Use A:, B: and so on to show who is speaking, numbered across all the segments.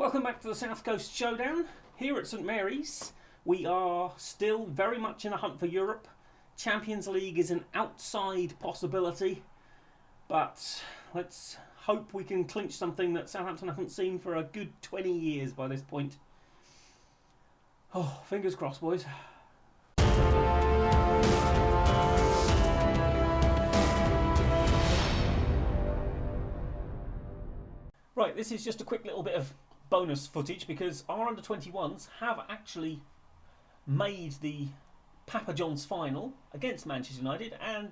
A: Welcome back to the South Coast Showdown. Here at St Mary's, we are still very much in a hunt for Europe. Champions League is an outside possibility, but let's hope we can clinch something that Southampton haven't seen for a good 20 years by this point. Oh, fingers crossed, boys. Right, this is just a quick little bit of bonus footage because our under-21s have actually made the Papa John's final against Manchester United, and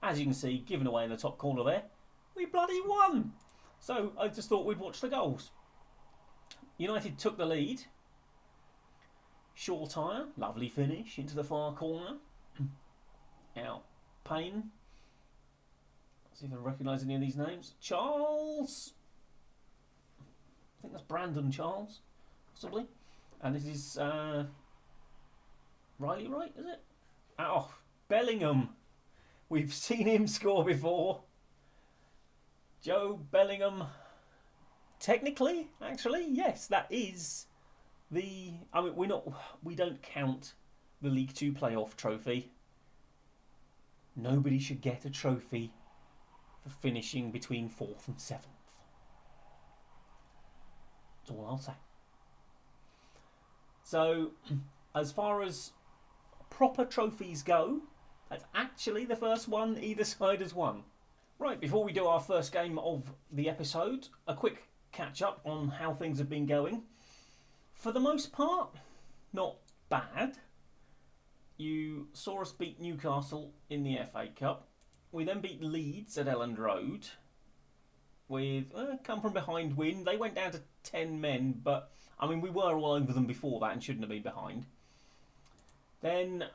A: as you can see, given away in the top corner there, we bloody won! So I just thought we'd watch the goals. United took the lead. Shaw Tyre, lovely finish into the far corner. Now, Payne. Let's see if I recognise any of these names. Charles. I think that's Brandon Charles, possibly. And this is Riley Wright, is it? Oh, Bellingham. We've seen him score before. Joe Bellingham. Technically, actually, yes, that is the. I mean, we don't count the League Two playoff trophy. Nobody should get a trophy for finishing between 4th and 7th. That's all I'll say. So, as far as proper trophies go, that's actually the first one either side has won. Right, before we do our first game of the episode, a quick catch up on how things have been going. For the most part, not bad. You saw us beat Newcastle in the FA Cup. We then beat Leeds at Elland Road with come from behind win. They went down to 10 men, but I mean we were all over them before that and shouldn't have been behind. Then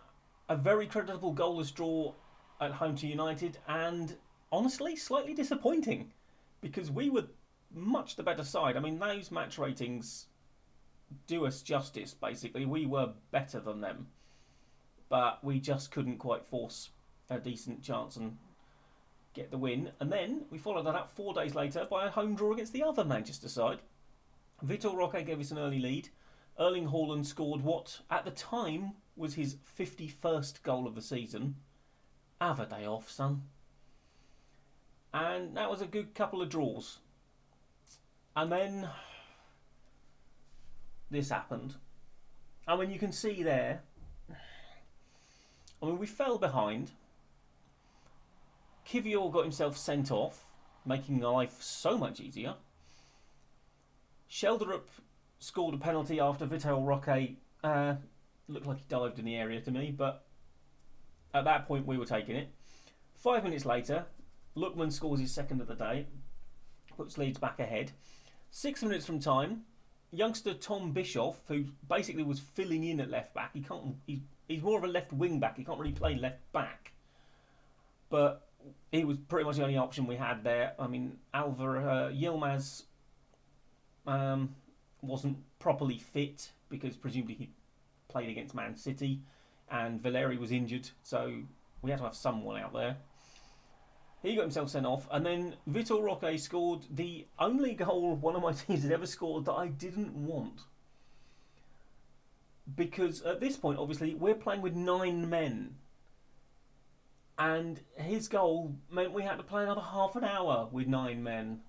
A: a very creditable goalless draw at home to United, and honestly slightly disappointing because we were much the better side. I mean those match ratings do us justice basically. We were better than them, but we just couldn't quite force a decent chance and get the win. And then we followed that up 4 days later by a home draw against the other Manchester side. Vitor Roque gave us an early lead. Erling Haaland scored what at the time was his 51st goal of the season. Have a day off, son. And that was a good couple of draws. And then this happened. I mean, you can see there. I mean, we fell behind. Kivior got himself sent off, making life so much easier. Shelderup scored a penalty after Vitor Roque looked like he dived in the area to me, but at that point we were taking it. 5 minutes later, Lookman scores his second of the day, puts Leeds back ahead. 6 minutes from time, youngster Tom Bischoff, who basically was filling in at left back, he's more of a left wing back, he can't really play left back, but he was pretty much the only option we had there. I mean, Yilmaz wasn't properly fit because presumably he played against Man City, and Valeri was injured, so we had to have someone out there. He got himself sent off, and then Vitor Roque scored the only goal one of my teams had ever scored that I didn't want. Because at this point, obviously, we're playing with 9 men. And his goal meant we had to play another half an hour with 9 men.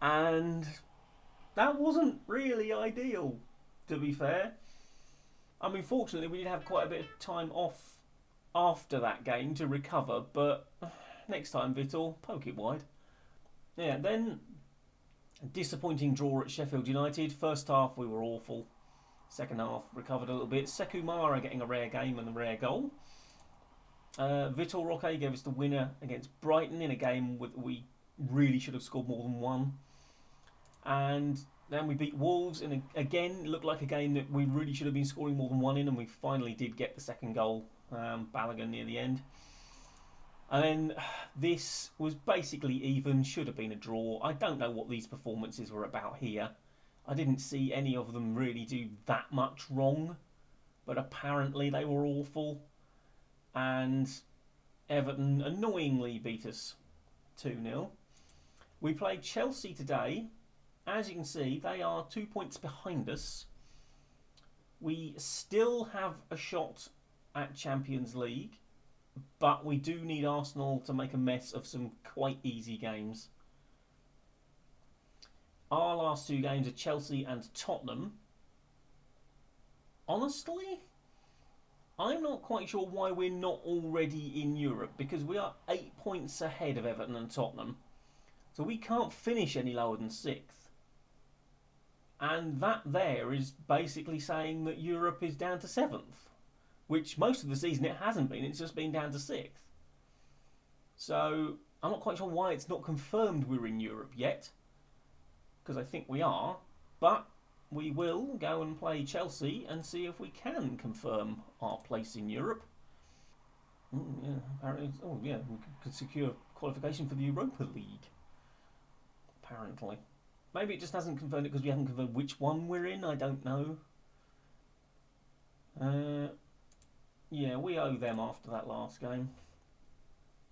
A: And that wasn't really ideal, to be fair. I mean, fortunately, we did have quite a bit of time off after that game to recover, but next time, Vitor, poke it wide. Yeah, then a disappointing draw at Sheffield United. First half, we were awful. Second half, recovered a little bit. Sekou Mara getting a rare game and a rare goal. Vitor Roque gave us the winner against Brighton in a game we really should have scored more than one. And then we beat Wolves, and again looked like a game that we really should have been scoring more than one in, and we finally did get the second goal, Balogun near the end. And then this was basically even, should have been a draw. I don't know what these performances were about here. I didn't see any of them really do that much wrong, but apparently they were awful. And Everton annoyingly beat us 2-0. We played Chelsea today, as you can see, they are 2 points behind us. We still have a shot at Champions League, but we do need Arsenal to make a mess of some quite easy games. Our last 2 games are Chelsea and Tottenham. Honestly, I'm not quite sure why we're not already in Europe, because we are 8 points ahead of Everton and Tottenham. So we can't finish any lower than 6th. And that there is basically saying that Europe is down to 7th, which most of the season it hasn't been, it's just been down to 6th. So I'm not quite sure why it's not confirmed we're in Europe yet, because I think we are, but we will go and play Chelsea and see if we can confirm our place in Europe. Yeah, apparently, we could secure qualification for the Europa League. Apparently. Maybe it just hasn't confirmed it because we haven't confirmed which one we're in, I don't know. Yeah, we owe them after that last game.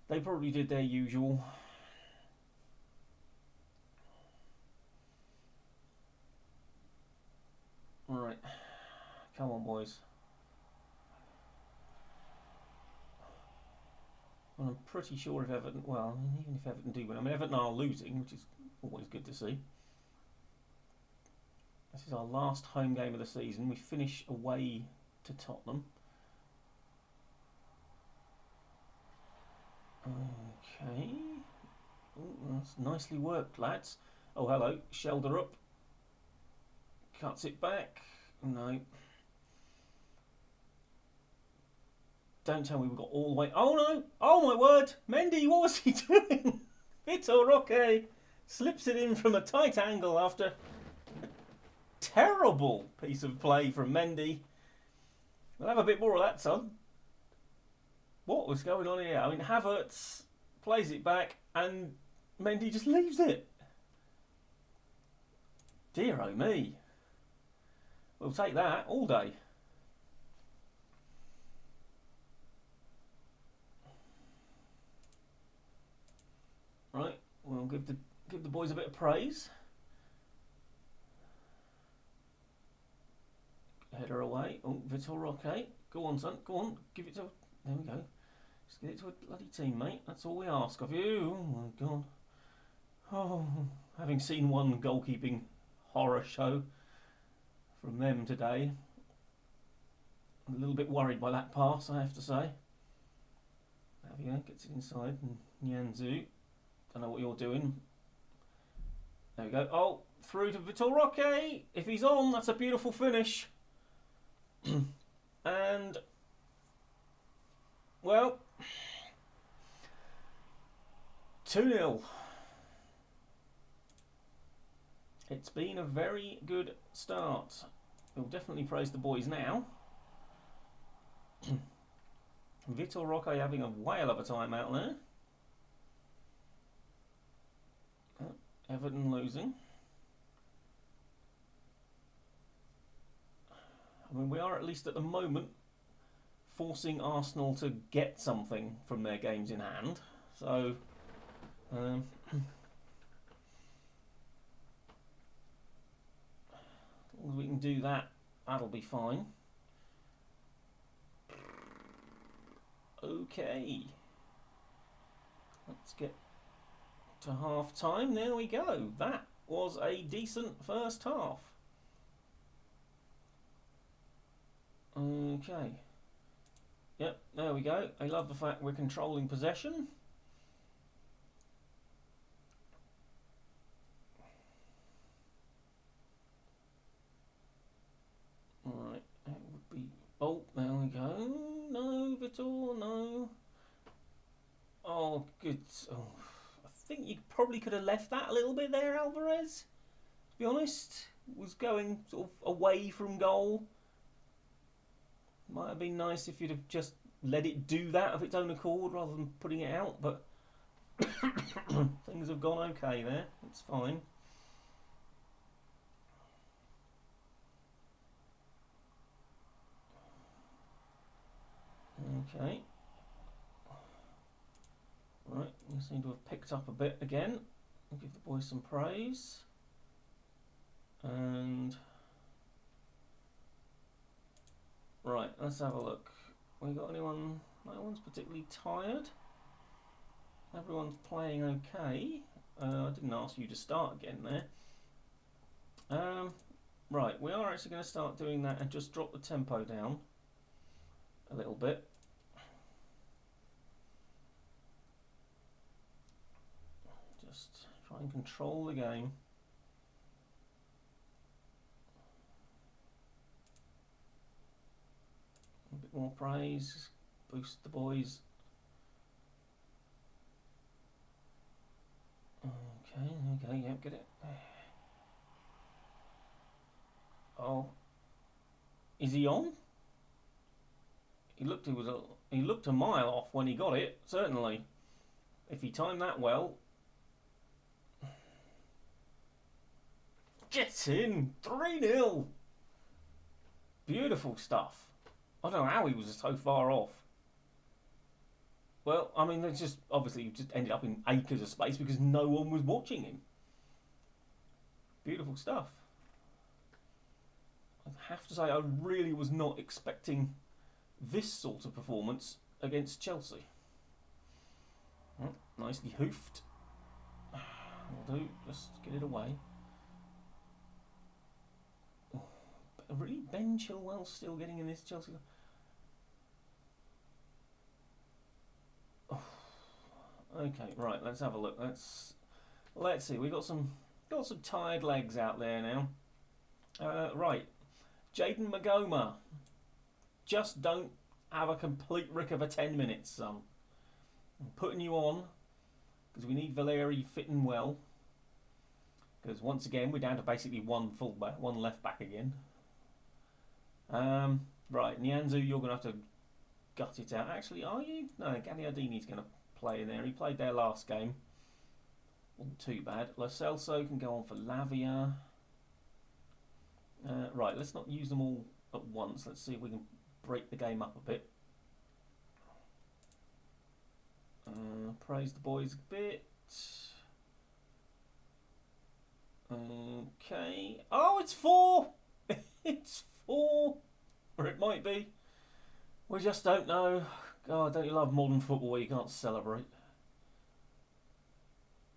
A: They probably did their usual. Right. Come on, boys. And I'm pretty sure if Everton... Well, even if Everton do win... I mean, Everton are losing, which is always good to see. This is our last home game of the season. We finish away to Tottenham. Okay. Ooh, that's nicely worked, lads. Oh, hello. Shoulder up. Cuts it back. No. Don't tell me we've got all the way... Oh, no! Oh, my word! Mendy, what was he doing? Vitor Roque slips it in from a tight angle after a terrible piece of play from Mendy. We'll have a bit more of that, son. What was going on here? I mean, Havertz plays it back and Mendy just leaves it. Dear oh me. We'll take that all day. Right, we'll give the boys a bit of praise. Header away. Oh, Vitor Roque. Go on, son. Go on. Give it to... There we go. Just get it to a bloody teammate. That's all we ask of you. Oh, my God. Oh, having seen one goalkeeping horror show from them today, I'm a little bit worried by that pass, I have to say. There we go. Gets it inside. And Nyanzu. Don't know what you're doing. There we go. Oh, through to Vitor Roque. If he's on, that's a beautiful finish. And, well, 2-0. It's been a very good start. We'll definitely praise the boys now. Vitor Roque having a whale of a time out there. Everton losing. I mean, we are at least at the moment forcing Arsenal to get something from their games in hand. So, as long as we can do that, that'll be fine. Okay. Let's get to half time. There we go. That was a decent first half. Okay. Yep, there we go. I love the fact we're controlling possession. Alright, that would be... Oh, there we go. No, Vitor, no. Oh, good. Oh, I think you probably could have left that a little bit there, Alvarez. To be honest, was going sort of away from goal. Might have been nice if you'd have just let it do that of its own accord rather than putting it out, but things have gone okay there. It's fine. Okay. Right, we seem to have picked up a bit again. I'll give the boys some praise. let's have a look. We got anyone? No one's particularly tired. Everyone's playing okay. I didn't ask you to start again there. Right, we are actually going to start doing that and just drop the tempo down a little bit. Just try and control the game. A bit more praise, boost the boys. Okay, yeah, get it. Oh, is he on? He looked a mile off when he got it. Certainly, if he timed that well. Gets in 3-0. Beautiful stuff. I don't know how he was so far off. Well, I mean, it's just obviously just ended up in acres of space because no one was watching him. Beautiful stuff. I have to say, I really was not expecting this sort of performance against Chelsea. Oh, nicely hoofed. Will do. Just get it away. Oh, really, Ben Chilwell still getting in this Chelsea. Oh. Okay, right. Let's have a look. Let's see. We got some tired legs out there now. Right. Jaden Magoma, just don't have a complete rick of a 10 minutes, son. I'm putting you on because we need Valeri fit and well. Because once again, we're down to basically one fullback, one left back again. Right, Nyanzu, you're going to have to gut it out. Actually, are you? No, Gagliardini's going to play in there. He played there last game. Wasn't too bad. Lo Celso can go on for Lavia. Right, let's not use them all at once. Let's see if we can break the game up a bit. Praise the boys a bit. Okay. Oh, it's 4! It's 4! Or it might be. We just don't know. God, don't you love modern football where you can't celebrate?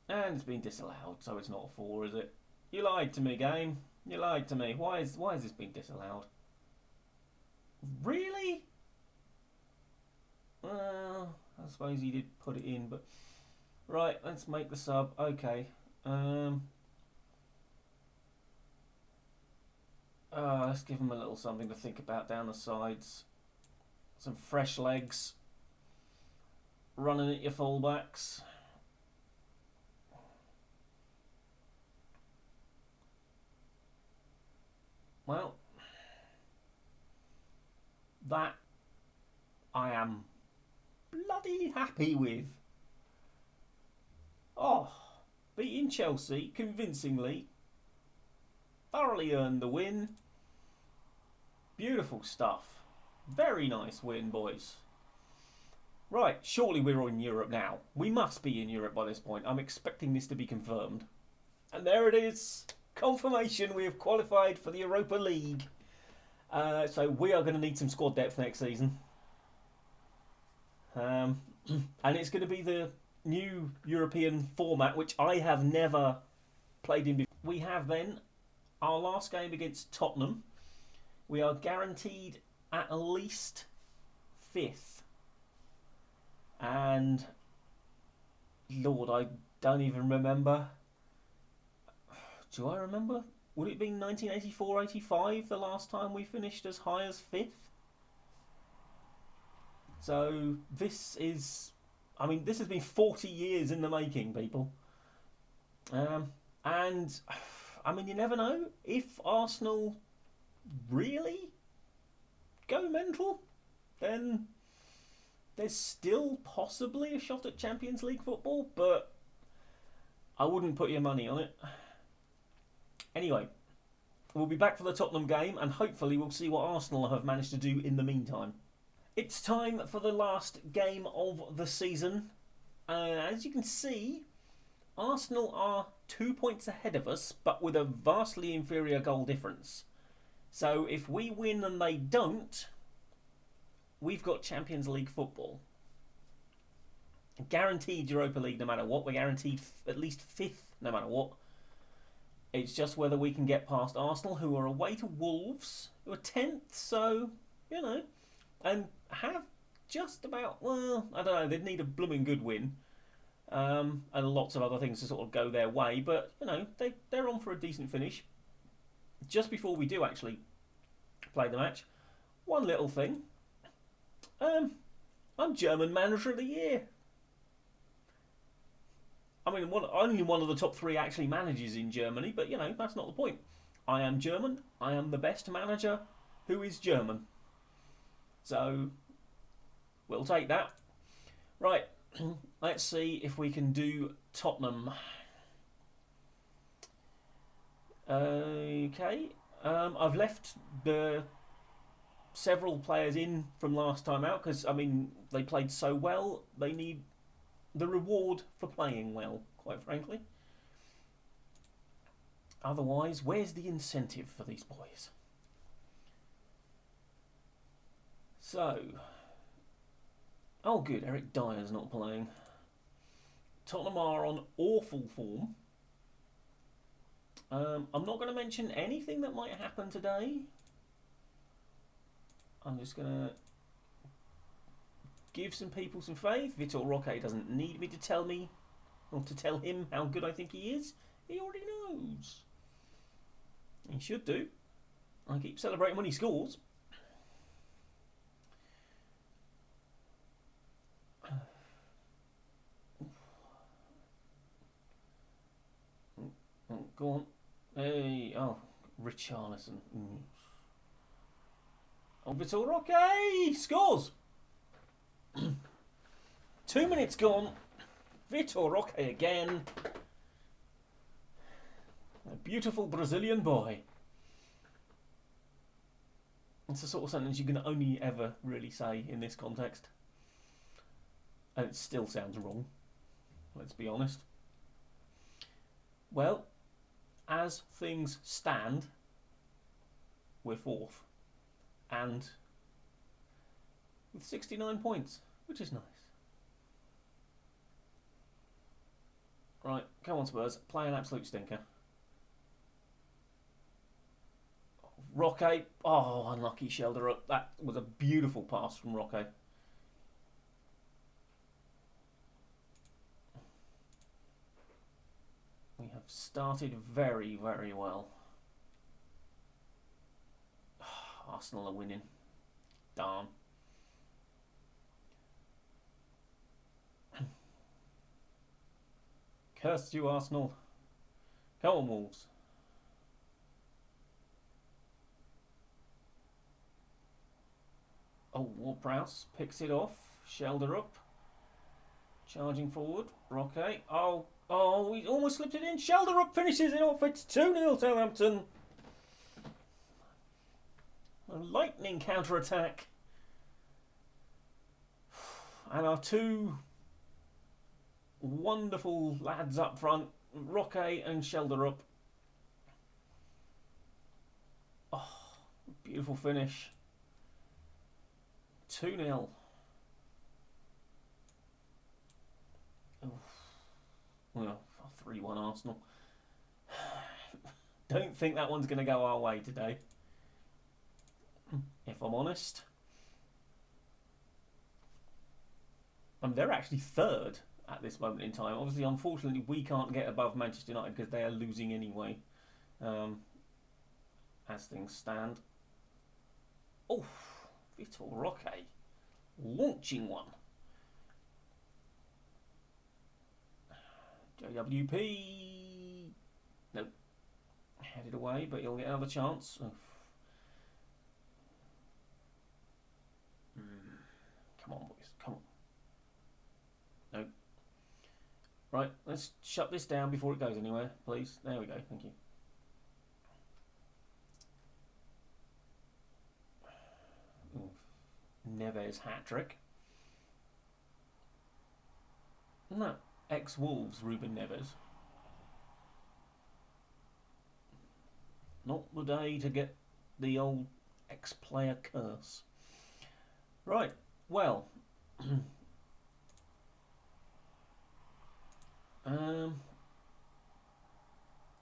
A: And it's been disallowed, so it's not a 4, is it? You lied to me, game. You lied to me. Why has this been disallowed? Really? Well, I suppose he did put it in, but right. Let's make the sub. Okay. Let's give him a little something to think about down the sides. Some fresh legs. Running at your fullbacks. Well, that I am bloody happy with. Oh, beating Chelsea convincingly. Thoroughly earned the win. Beautiful stuff. Very nice win, boys. Right, surely we're in Europe now. We must be in Europe by this point. I'm expecting this to be confirmed. And there it is. Confirmation, we have qualified for the Europa League. So we are going to need some squad depth next season. And it's going to be the new European format, which I have never played in before. We have then our last game against Tottenham. We are guaranteed at least 5th. And, Lord, I don't even remember. Do I remember? Would it be 1984-85 the last time we finished as high as 5th? So this is, I mean, this has been 40 years in the making, people. And, I mean, you never know. If Arsenal really go mental, then there's still possibly a shot at Champions League football, but I wouldn't put your money on it. Anyway, we'll be back for the Tottenham game, and hopefully we'll see what Arsenal have managed to do in the meantime. It's time for the last game of the season. As you can see, Arsenal are 2 points ahead of us, but with a vastly inferior goal difference. So if we win and they don't, we've got Champions League football. Guaranteed Europa League no matter what. We're guaranteed at least 5th no matter what. It's just whether we can get past Arsenal, who are away to Wolves, who are 10th, so, you know, and have just about, well, I don't know, they'd need a blooming good win, and lots of other things to sort of go their way, but, you know, they're on for a decent finish. Just before we do actually play the match, one little thing. I'm German Manager of the Year. I mean, only one of the top 3 actually manages in Germany, but, you know, that's not the point. I am German. I am the best manager who is German. So, we'll take that. Right, let's see if we can do Tottenham. Okay, I've left the several players in from last time out because, I mean, they played so well, they need the reward for playing well, quite frankly. Otherwise, where's the incentive for these boys? So, oh good, Eric Dyer's not playing. Tottenham are on awful form. I'm not going to mention anything that might happen today. I'm just going to give some people some faith. Vitor Roque doesn't need me to tell me, or to tell him how good I think he is. He already knows. He should do. I keep celebrating when he scores. Oh, go on. Hey, oh, Richarlison. Oh, Vitor Roque scores! 2 minutes gone. Vitor Roque again. A beautiful Brazilian boy. It's the sort of sentence you can only ever really say in this context. And it still sounds wrong. Let's be honest. Well, as things stand, we're 4th. And with 69 points, which is nice. Right, come on Spurs, play an absolute stinker. Roque, oh, unlucky shoulder up. That was a beautiful pass from Roque. We have started very, very well. Arsenal are winning. Darn. Curse you, Arsenal. Come on, Wolves. Oh, Ward-Prowse picks it off. Shelder up. Charging forward. Roque. Oh, he almost slipped it in. Shelder up finishes it off. It's 2-0 Southampton. A lightning counter-attack. And our 2 wonderful lads up front, Roque and Shelder up. Oh, beautiful finish. 2-0. Well, 3-1 Arsenal. Don't think that one's going to go our way today, if I'm honest. They're actually 3rd at this moment in time. Obviously, unfortunately, we can't get above Manchester United because they are losing anyway, as things stand. Oh, Vitor Roque launching one. JWP. Nope. Headed away, but he'll get another chance. Come on, boys. Come on. Nope. Right, let's shut this down before it goes anywhere, please. There we go. Thank you. Neves hat-trick. No, ex-Wolves Ruben Neves. Not the day to get the old ex-player curse. Right, well.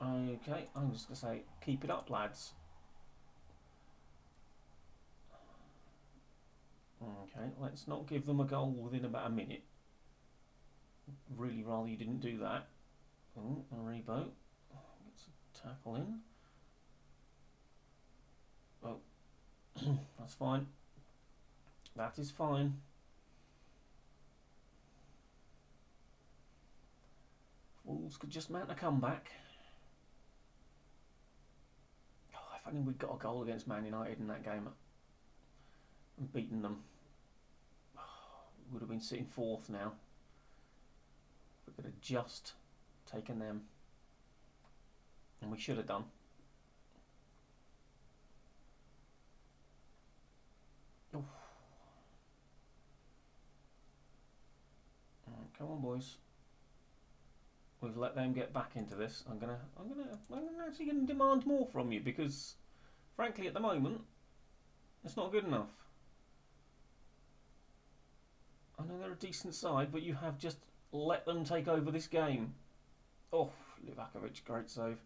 A: Okay, I'm just going to say, keep it up, lads. Okay, let's not give them a goal within about a minute. Really rather you didn't do that. Oh, a reboot. Gets a tackle in. Oh, that's fine. That is fine. Wolves could just mount a comeback. Oh, if only we'd got a goal against Man United in that game and beaten them. Oh, we would have been sitting fourth now. We could have just taken them. And we should have done. Oof. Come on, boys. We've let them get back into this. I'm actually gonna demand more from you because, frankly, at the moment, it's not good enough. I know they're a decent side, but you have just let them take over this game. Oh, Livakovic, great save.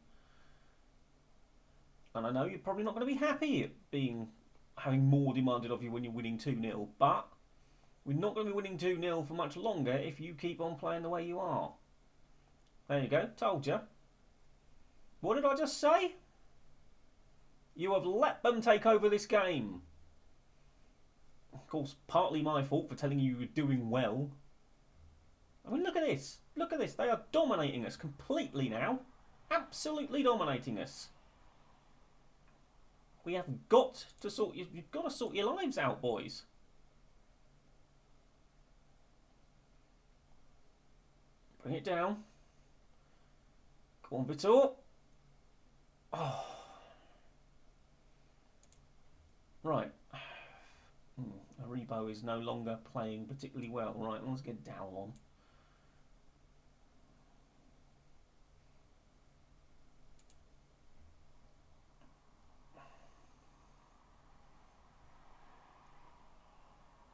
A: And I know you're probably not going to be happy at having more demanded of you when you're winning 2-0, but we're not going to be winning 2-0 for much longer if you keep on playing the way you are. There you go, told you. What did I just say? You have let them take over this game. Of course, partly my fault for telling you were doing well. I mean, look at this. Look at this. They are dominating us completely now. Absolutely dominating us. We have got to you've got to sort your lives out, boys. Bring it down. Go on, Vitor. Oh. Right. Aribo is no longer playing particularly well. Right, let's get Dow on.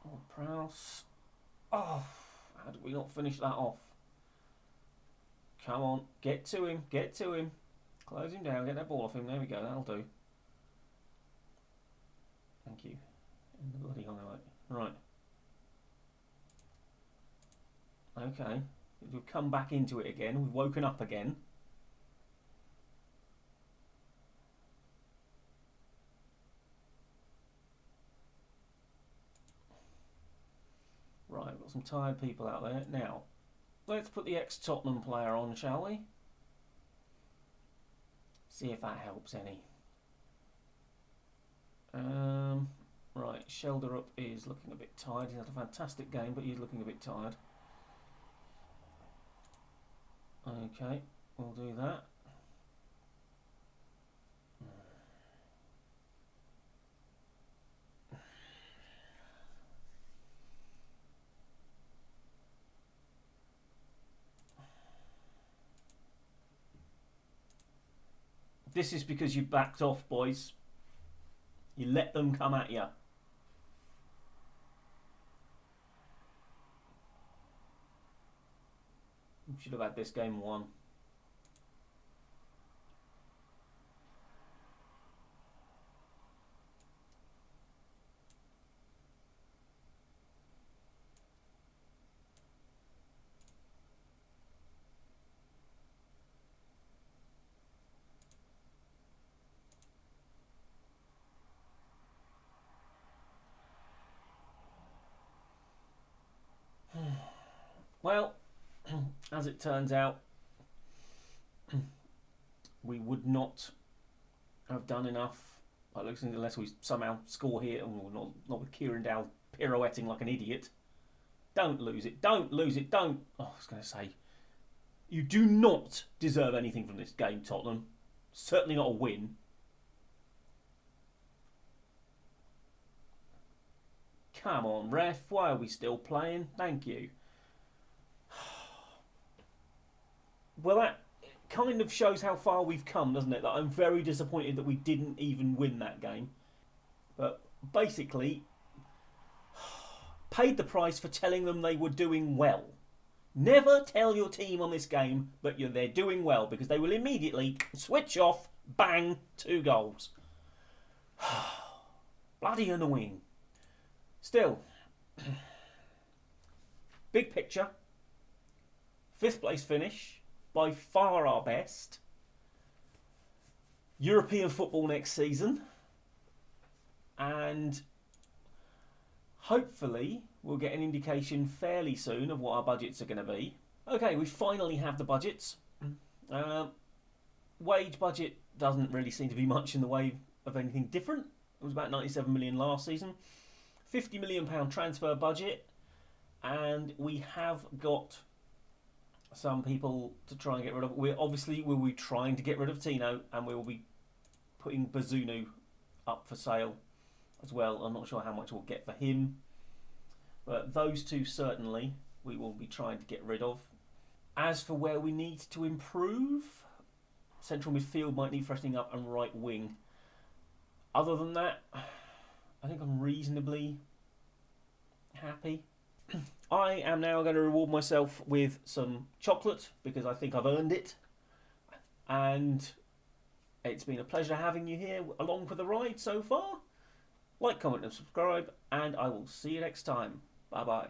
A: Oh, Prowse. Oh, how did we not finish that off? Come on, get to him, get to him. Close him down, get that ball off him. There we go, that'll do. Thank you. In the bloody highlight. Right. Okay. We've come back into it again. We've woken up again. Right, got some tired people out there. Now, let's put the ex-Tottenham player on, shall we? See if that helps any. Right, Shelderup is looking a bit tired. He's had a fantastic game, but he's looking a bit tired. Okay, we'll do that. This is because you backed off, boys. You let them come at you. We should have had this game won. Well, as it turns out, we would not have done enough. Unless we somehow score here, and not with Kieran Dow pirouetting like an idiot. Don't lose it. Don't lose it. Don't. Oh, I was going to say, you do not deserve anything from this game, Tottenham. Certainly not a win. Come on, ref. Why are we still playing? Thank you. Well, that kind of shows how far we've come, doesn't it? That I'm very disappointed that we didn't even win that game. But basically, paid the price for telling them they were doing well. Never tell your team on this game that they're doing well, because they will immediately switch off, bang, 2 goals. Bloody annoying. Still, big picture, 5th place finish, by far our best. European football next season, and hopefully we'll get an indication fairly soon of what our budgets are going to be. Okay, we finally have the budgets. Wage budget doesn't really seem to be much in the way of anything different. It was about 97 million last season. £50 million transfer budget, and we have got some people to try and get rid of. We'll be trying to get rid of Tino, and we will be putting Bazunu up for sale as well. I'm not sure how much we'll get for him, but those two certainly we will be trying to get rid of. As for where we need to improve, central midfield might need freshening up, and right wing. Other than that, I think I'm reasonably happy. I am now going to reward myself with some chocolate because I think I've earned it. And it's been a pleasure having you here along for the ride so far. Like, comment and subscribe, and I will see you next time. Bye bye.